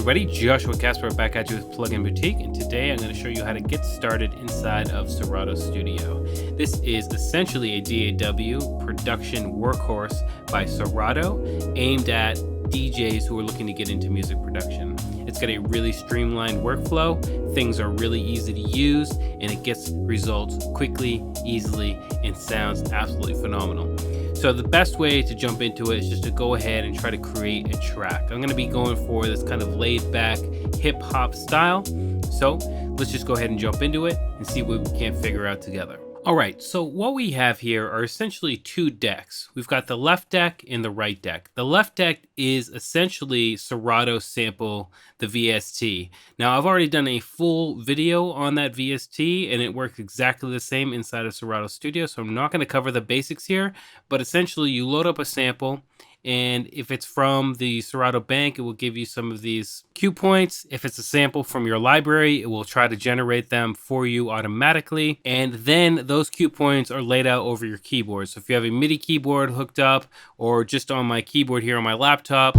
everybody, Joshua Casper back at you with Plugin Boutique, and today I'm going to show you how to get started inside of Serato Studio. This is essentially a DAW production workhorse by Serato aimed at DJs who are looking to get into music production. It's got a really streamlined workflow, things are really easy to use, and it gets results quickly, easily, and sounds absolutely phenomenal. So the best way to jump into it is just to go ahead and try to create a track. I'm going to be going for this kind of laid back hip hop style. So let's just go ahead and jump into it and see what we can figure out together. All right, so what we have here are essentially two decks. We've got the left deck and the right deck. The left deck is essentially Serato Sample, the VST. Now, I've already done a full video on that VST, and it works exactly the same inside of Serato Studio, so I'm not going to cover the basics here, but essentially you load up a sample, and if it's from the Serato bank, it will give you some of these cue points. If it's a sample from your library, it will try to generate them for you automatically. And then those cue points are laid out over your keyboard. So if you have a MIDI keyboard hooked up or just on my keyboard here on my laptop,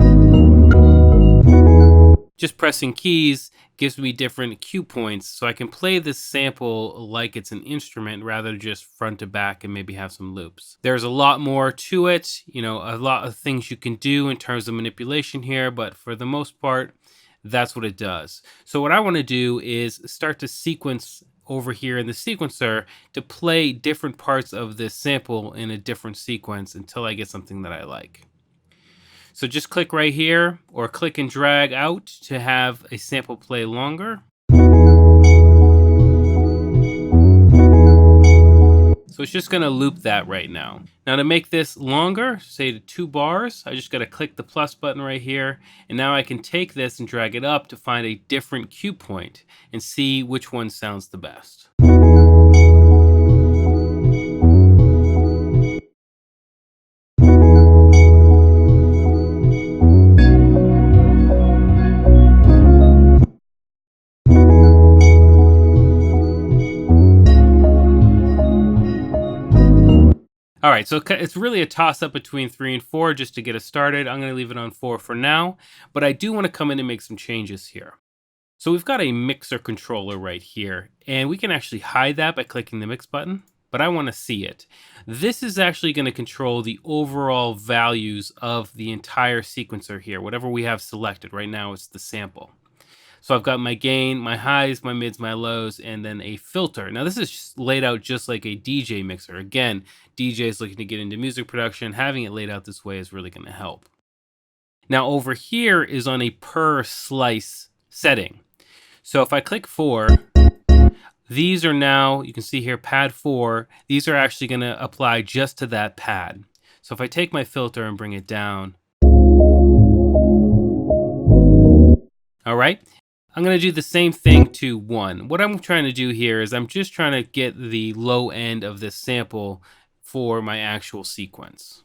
just pressing keys gives me different cue points, so I can play this sample like it's an instrument rather than just front to back and maybe have some loops. There's a lot more to it, a lot of things you can do in terms of manipulation here, but for the most part, that's what it does. So what I want to do is start to sequence over here in the sequencer to play different parts of this sample in a different sequence until I get something that I like. So just click right here or click and drag out to have a sample play longer. So it's just gonna loop that right now. Now to make this longer, say to 2 bars, I just gotta click the plus button right here. And now I can take this and drag it up to find a different cue point and see which one sounds the best. All right, so it's really a toss-up between 3 and 4 just to get us started. I'm going to leave it on 4 for now, but I do want to come in and make some changes here. So we've got a mixer controller right here, and we can actually hide that by clicking the mix button, but I want to see it. This is actually going to control the overall values of the entire sequencer here, whatever we have selected. Right now it's the sample. So I've got my gain, my highs, my mids, my lows, and then a filter. Now this is laid out just like a DJ mixer. Again, DJs looking to get into music production, having it laid out this way is really going to help. Now over here is on a per slice setting. So if I click 4, these are now, you can see here, pad 4. These are actually going to apply just to that pad. So if I take my filter and bring it down, all right. I'm going to do the same thing to 1. What I'm trying to do here is I'm just trying to get the low end of this sample for my actual sequence.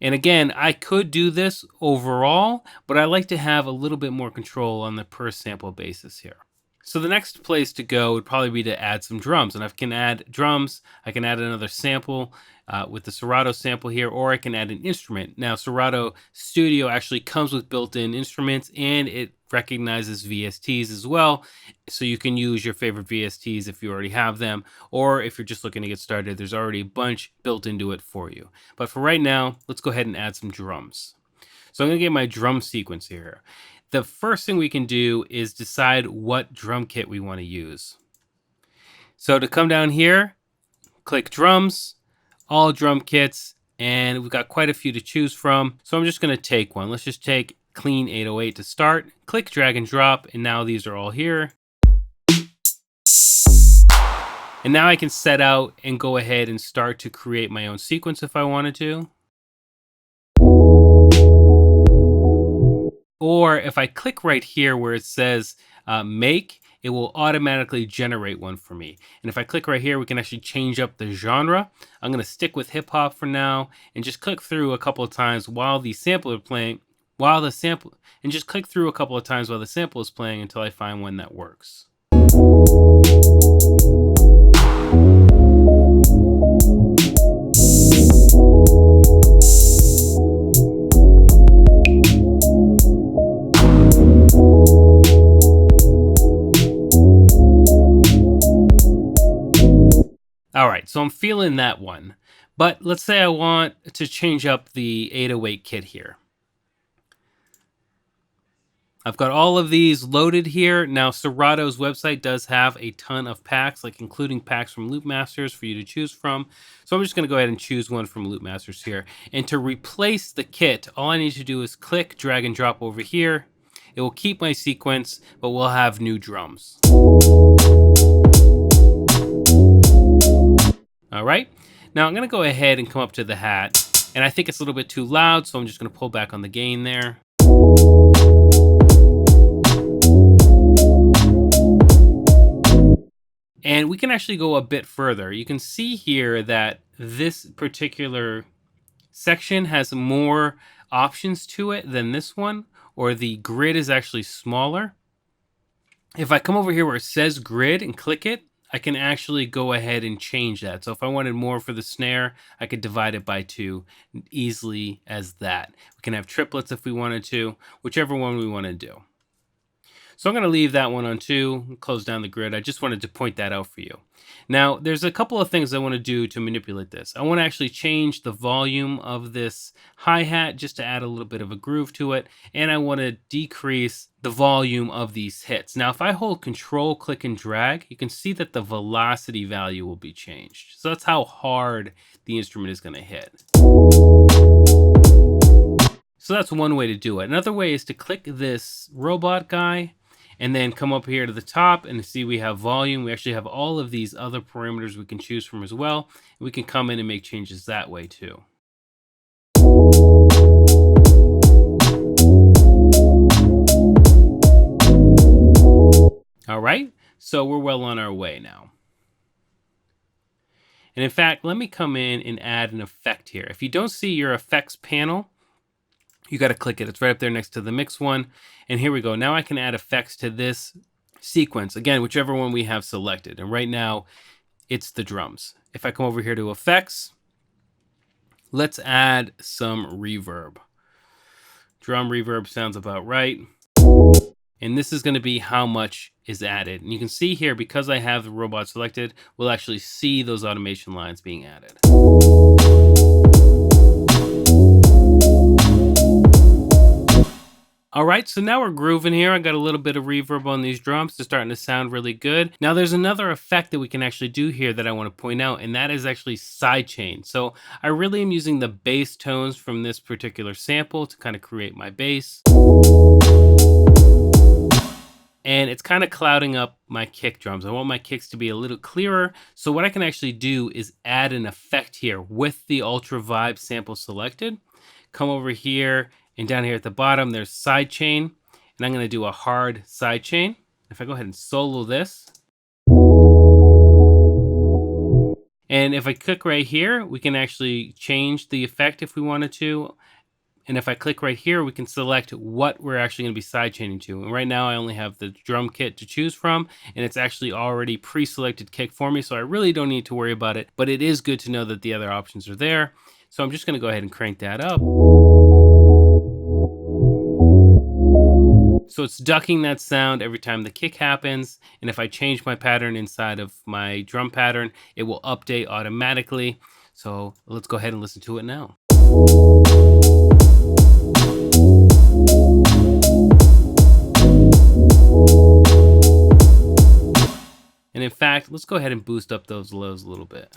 And again, I could do this overall, but I like to have a little bit more control on the per sample basis here. So the next place to go would probably be to add some drums. And I can add drums, I can add another sample with the Serato sample here, or I can add an instrument. Now, Serato Studio actually comes with built-in instruments, and it recognizes VSTs as well. So you can use your favorite VSTs if you already have them, or if you're just looking to get started, there's already a bunch built into it for you. But for right now, let's go ahead and add some drums. So I'm gonna get my drum sequence here. The first thing we can do is decide what drum kit we want to use. So to come down here, click drums, all drum kits, and we've got quite a few to choose from. So I'm just going to take one. Let's just take Clean 808 to start. Click, drag and drop, and now these are all here. And now I can set out and go ahead and start to create my own sequence if I wanted to. Or if I click right here where it says make, it will automatically generate one for me. And if I click right here, we can actually change up the genre. I'm going to stick with hip hop for now and just click through a couple of times while the sample is playing, and just click through a couple of times while the sample is playing until I find one that works. so I'm feeling that one. But let's say I want to change up the 808 kit here. I've got all of these loaded here. Now, Serato's website does have a ton of packs, like including packs from Loopmasters for you to choose from. So I'm just going to go ahead and choose one from Loopmasters here. And to replace the kit, all I need to do is click, drag, and drop over here. It will keep my sequence, but we'll have new drums. All right. Now I'm going to go ahead and come up to the hat. And I think it's a little bit too loud, so I'm just going to pull back on the gain there. And we can actually go a bit further. You can see here that this particular section has more options to it than this one, or the grid is actually smaller. If I come over here where it says grid and click it, I can actually go ahead and change that. So if I wanted more for the snare, I could divide it by 2 easily as that. We can have triplets if we wanted to, whichever one we want to do. So I'm going to leave that one on 2, close down the grid. I just wanted to point that out for you. Now, there's a couple of things I want to do to manipulate this. I want to actually change the volume of this hi-hat just to add a little bit of a groove to it. And I want to decrease the volume of these hits. Now, if I hold Control, click, and drag, you can see that the velocity value will be changed. So that's how hard the instrument is going to hit. So that's one way to do it. Another way is to click this robot guy and then come up here to the top and see we have volume. We actually have all of these other parameters we can choose from as well. We can come in and make changes that way too. All right, so we're well on our way now. And in fact, let me come in and add an effect here. If you don't see your effects panel, you got to click it. It's right up there next to the mix one. And here we go. Now I can add effects to this sequence. Again, whichever one we have selected. And right now, it's the drums. If I come over here to effects, let's add some reverb. Drum reverb sounds about right. And this is going to be how much is added. And you can see here, because I have the robot selected, we'll actually see those automation lines being added. All right, so now we're grooving here. I got a little bit of reverb on these drums. They're starting to sound really good. Now there's another effect that we can actually do here that I want to point out, and that is actually sidechain. So I really am using the bass tones from this particular sample to kind of create my bass. And it's kind of clouding up my kick drums. I want my kicks to be a little clearer. So what I can actually do is add an effect here with the Ultra Vibe sample selected. Come over here, and down here at the bottom, there's sidechain. And I'm going to do a hard sidechain. If I go ahead and solo this. And if I click right here, we can actually change the effect if we wanted to. And if I click right here, we can select what we're actually going to be sidechaining to. And right now I only have the drum kit to choose from, and it's actually already pre-selected kick for me, so I really don't need to worry about it. But it is good to know that the other options are there. So I'm just going to go ahead and crank that up. So it's ducking that sound every time the kick happens. And if I change my pattern inside of my drum pattern, it will update automatically. So let's go ahead and listen to it now. And in fact, let's go ahead and boost up those lows a little bit.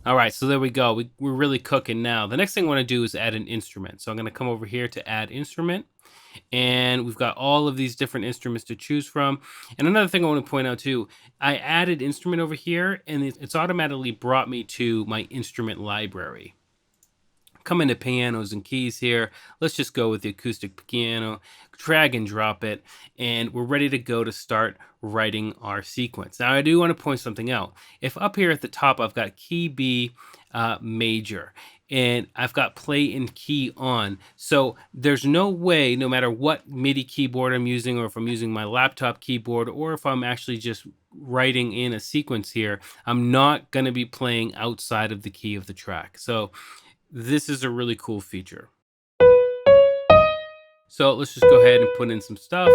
All right, so there we go. We're really cooking now. The next thing I want to do is add an instrument. So I'm going to come over here to add instrument. And we've got all of these different instruments to choose from. And another thing I want to point out too, I added instrument over here, and it's automatically brought me to my instrument library. Come into pianos and keys here. Let's just go with the acoustic piano, drag and drop it, and we're ready to go to start writing our sequence. Now I do want to point something out. If up here at the top I've got key B major, and I've got play in key on, so there's no way, no matter what MIDI keyboard I'm using, or if I'm using my laptop keyboard, or if I'm actually just writing in a sequence here, I'm not going to be playing outside of the key of the track. So this is a really cool feature. So let's just go ahead and put in some stuff.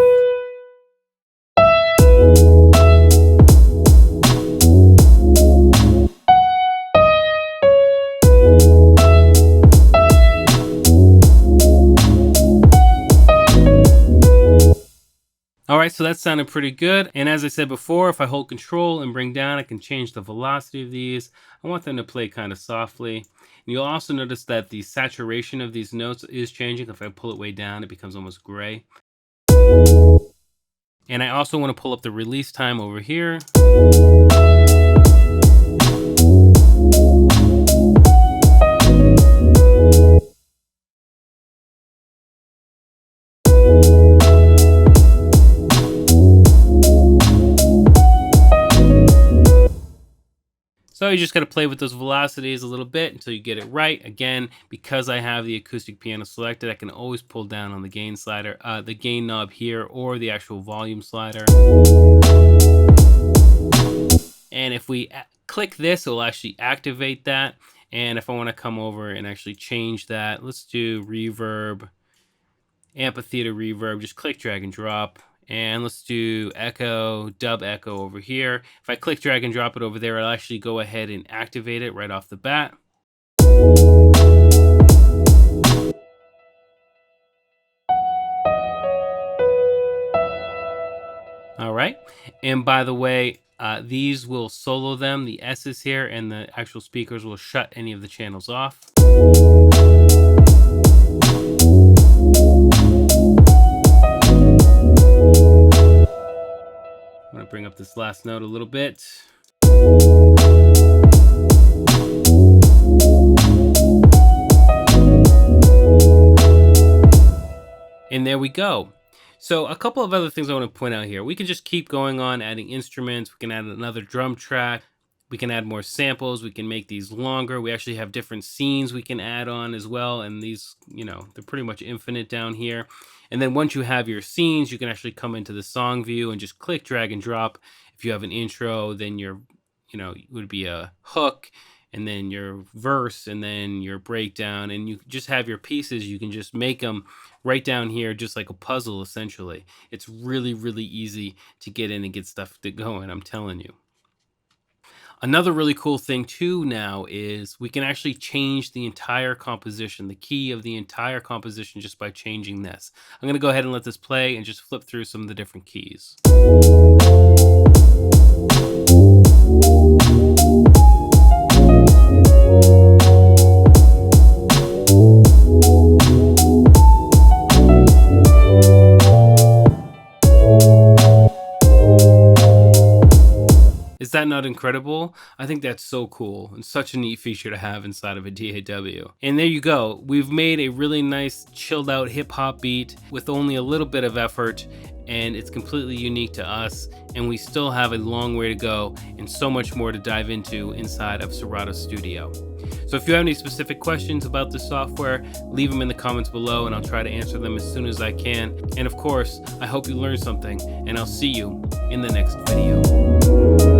right, so that sounded pretty good. And as I said before, if I hold control and bring down, I can change the velocity of these. I want them to play kind of softly. And you'll also notice that the saturation of these notes is changing. If I pull it way down, it becomes almost gray. And I also want to pull up the release time over here. So you just got to play with those velocities a little bit until you get it right. Again, because I have the acoustic piano selected, I can always pull down on the gain slider, the gain knob here, or the actual volume slider. And if we click this, it will actually activate that. And if I want to come over and actually change that, let's do reverb, amphitheater reverb, just click, drag and drop. And let's do echo, dub echo over here. If I click, drag and drop it over there, I'll actually go ahead and activate it right off the bat. All right. And by the way, these will solo them, the S's here, and the actual speakers will shut any of the channels off. I'm going to bring up this last note a little bit. And there we go. So a couple of other things I want to point out here. We can just keep going on adding instruments. We can add another drum track. We can add more samples. We can make these longer. We actually have different scenes we can add on as well. And these, you know, they're pretty much infinite down here. And then once you have your scenes, you can actually come into the song view and just click, drag and drop. If you have an intro, then your, you know, it would be a hook, and then your verse, and then your breakdown, and you just have your pieces. You can just make them right down here, just like a puzzle, essentially. It's really, really easy to get in and get stuff to going, I'm telling you. Another really cool thing too now is we can actually change the entire composition, the key of the entire composition, just by changing this. I'm going to go ahead and let this play and just flip through some of the different keys. Is that not incredible? I think that's so cool and such a neat feature to have inside of a DAW. And there you go. We've made a really nice chilled out hip hop beat with only a little bit of effort, and it's completely unique to us, and we still have a long way to go and so much more to dive into inside of Serato Studio. So if you have any specific questions about the software, leave them in the comments below and I'll try to answer them as soon as I can. And of course, I hope you learned something, and I'll see you in the next video.